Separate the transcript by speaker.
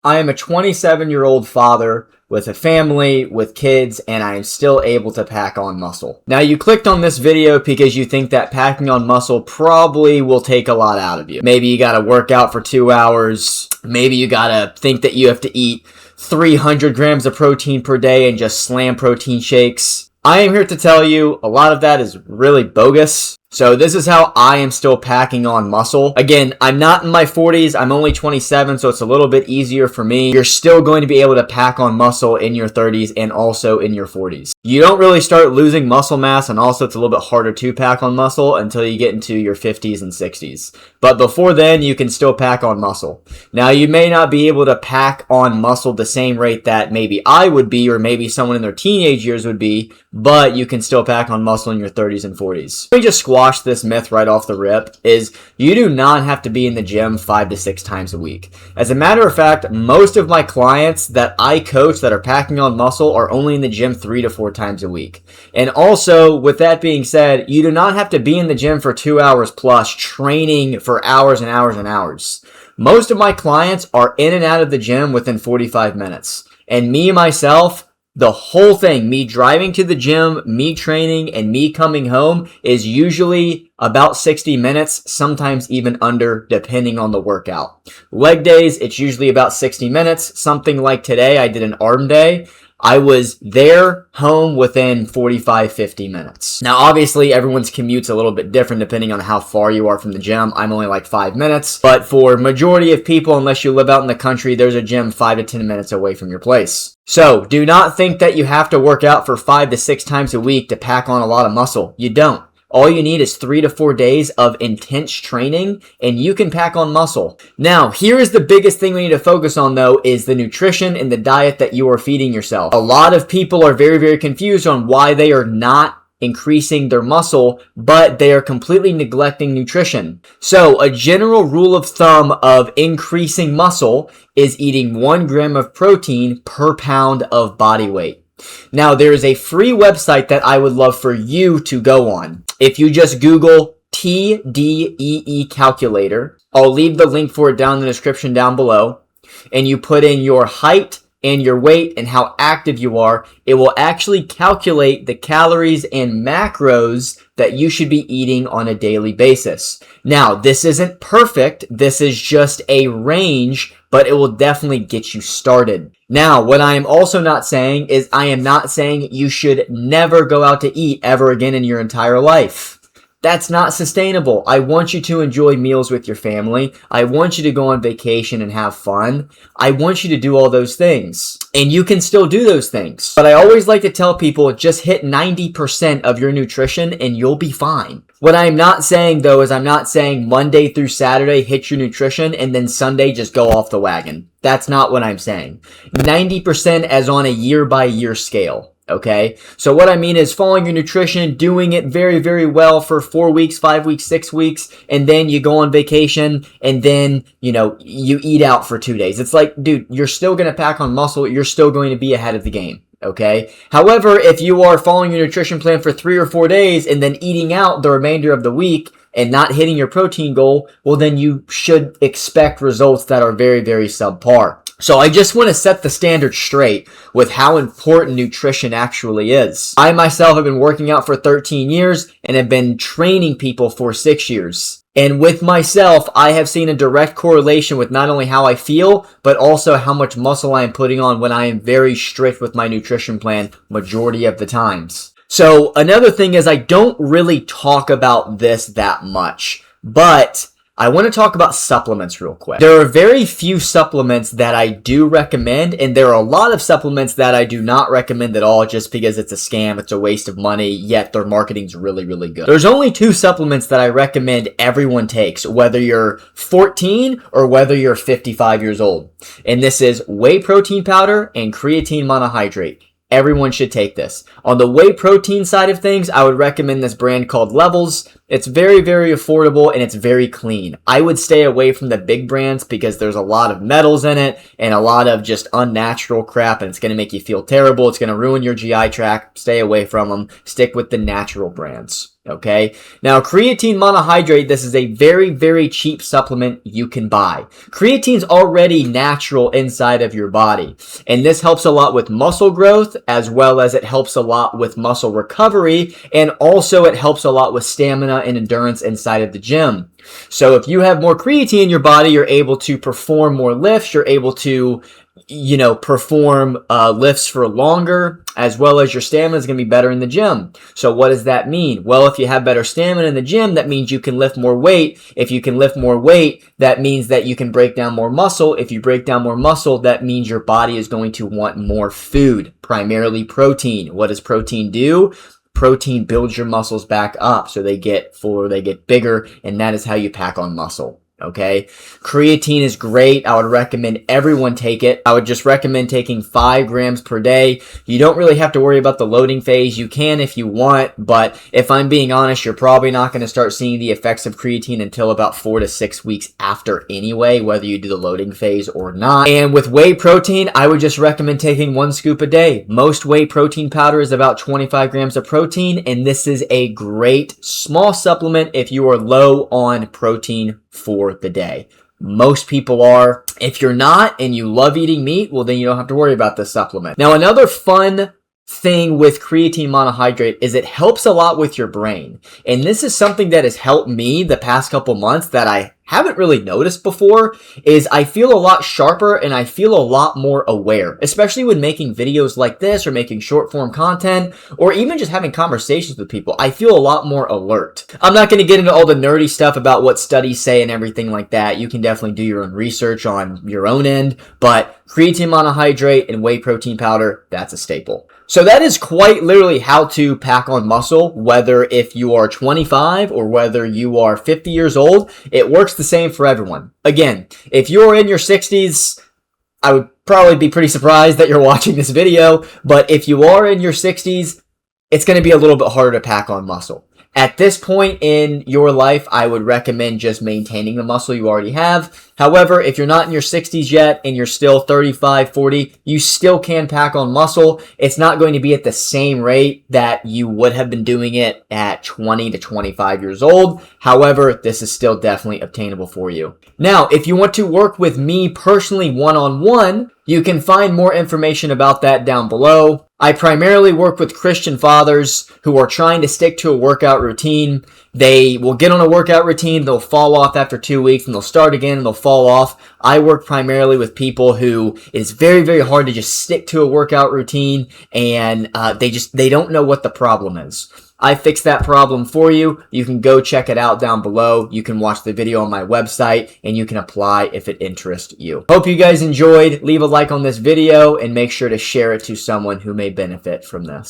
Speaker 1: I am a 27-year-old father with a family, with kids, and I am still able to pack on muscle. Now, you clicked on this video because you think that packing on muscle probably will take a lot out of you. Maybe you gotta work out for 2 hours. Maybe you gotta think that you have to eat 300 grams of protein per day and just slam protein shakes. I am here to tell you a lot of that is really bogus. So this is how I am still packing on muscle. Again, I'm not in my 40s. I'm only 27, so it's a little bit easier for me. You're still going to be able to pack on muscle in your 30s and also in your 40s. You don't really start losing muscle mass, and also it's a little bit harder to pack on muscle until you get into your 50s and 60s. But before then, you can still pack on muscle. Now, you may not be able to pack on muscle the same rate that maybe I would be, or maybe someone in their teenage years would be, but you can still pack on muscle in your 30s and 40s. Let me just squash this myth right off the rip, is you do not have to be in the gym 5 to 6 times a week. As a matter of fact, most of my clients that I coach that are packing on muscle are only in the gym 3 to 4 times a week. And also, with that being said, you do not have to be in the gym for 2 hours plus training for hours and hours and hours. Most of my clients are in and out of the gym within 45 minutes. And me, myself, the whole thing, me driving to the gym, me training, and me coming home is usually about 60 minutes, sometimes even under, depending on the workout. Leg days, it's usually about 60 minutes. Something like today, I did an arm day. I was there, home within 45, 50 minutes. Now, obviously, everyone's commute's a little bit different depending on how far you are from the gym. I'm only like 5 minutes. But for majority of people, unless you live out in the country, there's a gym 5 to 10 minutes away from your place. So, do not think that you have to work out for 5 to 6 times a week to pack on a lot of muscle. You don't. All you need is 3 to 4 days of intense training, and you can pack on muscle. Now, here is the biggest thing we need to focus on, though, is the nutrition and the diet that you are feeding yourself. A lot of people are very, very confused on why they are not increasing their muscle, but they are completely neglecting nutrition. So, a general rule of thumb of increasing muscle is eating 1 gram of protein per pound of body weight. Now, there is a free website that I would love for you to go on. If you just Google TDEE calculator, I'll leave the link for it down in the description down below, and you put in your height and your weight and how active you are, it will actually calculate the calories and macros that you should be eating on a daily basis. Now, this isn't perfect. This is just a range, but it will definitely get you started. Now, what I am also not saying is I am not saying you should never go out to eat ever again in your entire life. That's not sustainable. I want you to enjoy meals with your family. I want you to go on vacation and have fun. I want you to do all those things. And you can still do those things. But I always like to tell people, just hit 90% of your nutrition and you'll be fine. What I'm not saying, though, is I'm not saying Monday through Saturday hit your nutrition and then Sunday just go off the wagon. That's not what I'm saying. 90% as on a year-by-year scale. Okay, so what I mean is following your nutrition, doing it very, very well for 4 weeks, 5 weeks, 6 weeks, and then you go on vacation, and then, you eat out for 2 days. It's like, dude, you're still going to pack on muscle. You're still going to be ahead of the game. Okay. However, if you are following your nutrition plan for 3 or 4 days and then eating out the remainder of the week and not hitting your protein goal, well, then you should expect results that are very, very subpar. So I just want to set the standard straight with how important nutrition actually is. I myself have been working out for 13 years and have been training people for 6 years. And with myself, I have seen a direct correlation with not only how I feel, but also how much muscle I am putting on when I am very strict with my nutrition plan majority of the times. So another thing is I don't really talk about this that much, but I want to talk about supplements real quick. There are very few supplements that I do recommend, and there are a lot of supplements that I do not recommend at all just because it's a scam, it's a waste of money, yet their marketing's really, really good. There's only 2 supplements that I recommend everyone takes, whether you're 14 or whether you're 55 years old. And this is whey protein powder and creatine monohydrate. Everyone should take this. On the whey protein side of things, I would recommend this brand called Levels. It's very, very affordable and it's very clean. I would stay away from the big brands because there's a lot of metals in it and a lot of just unnatural crap, and it's going to make you feel terrible. It's going to ruin your GI tract. Stay away from them. Stick with the natural brands. Okay. Now, creatine monohydrate, this is a very, very cheap supplement you can buy. Creatine's already natural inside of your body, and this helps a lot with muscle growth, as well as it helps a lot with muscle recovery, and also it helps a lot with stamina and endurance inside of the gym. So if you have more creatine in your body, you're able to perform more lifts, you're able to perform lifts for longer, as well as your stamina is going to be better in the gym. So what does that mean? Well, if you have better stamina in the gym, that means you can lift more weight. If you can lift more weight, that means that you can break down more muscle. If you break down more muscle, that means your body is going to want more food, primarily protein. What does protein do? Protein builds your muscles back up so they get fuller, they get bigger, and that is how you pack on muscle. Okay. Creatine is great. I would recommend everyone take it. I would just recommend taking 5 grams per day. You don't really have to worry about the loading phase. You can if you want, but if I'm being honest, you're probably not going to start seeing the effects of creatine until about 4 to 6 weeks after anyway, whether you do the loading phase or not. And with whey protein, I would just recommend taking 1 scoop a day. Most whey protein powder is about 25 grams of protein, and this is a great small supplement if you are low on protein for the day. Most people are. If you're not and you love eating meat, well, then you don't have to worry about this supplement. Now, another fun thing with creatine monohydrate is it helps a lot with your brain. And this is something that has helped me the past couple months that I haven't really noticed before, is I feel a lot sharper and I feel a lot more aware, especially when making videos like this or making short form content or even just having conversations with people. I feel a lot more alert. I'm not going to get into all the nerdy stuff about what studies say and everything like that. You can definitely do your own research on your own end, but creatine monohydrate and whey protein powder, that's a staple. So that is quite literally how to pack on muscle, whether if you are 25 or whether you are 50 years old. It works the same for everyone. Again, if you're in your 60s, I would probably be pretty surprised that you're watching this video, but if you are in your 60s, it's going to be a little bit harder to pack on muscle. At this point in your life, I would recommend just maintaining the muscle you already have. However, if you're not in your 60s yet and you're still 35, 40, you still can pack on muscle. It's not going to be at the same rate that you would have been doing it at 20 to 25 years old. However, this is still definitely obtainable for you. Now, if you want to work with me personally one-on-one, you can find more information about that down below. I primarily work with Christian fathers who are trying to stick to a workout routine. They will get on a workout routine, they'll fall off after 2 weeks, and they'll start again and they'll fall off. I work primarily with people who it's very, very hard to just stick to a workout routine, and they don't know what the problem is. I fix that problem for you. You can go check it out down below. You can watch the video on my website and you can apply if it interests you. Hope you guys enjoyed. Leave a like on this video and make sure to share it to someone who may benefit from this.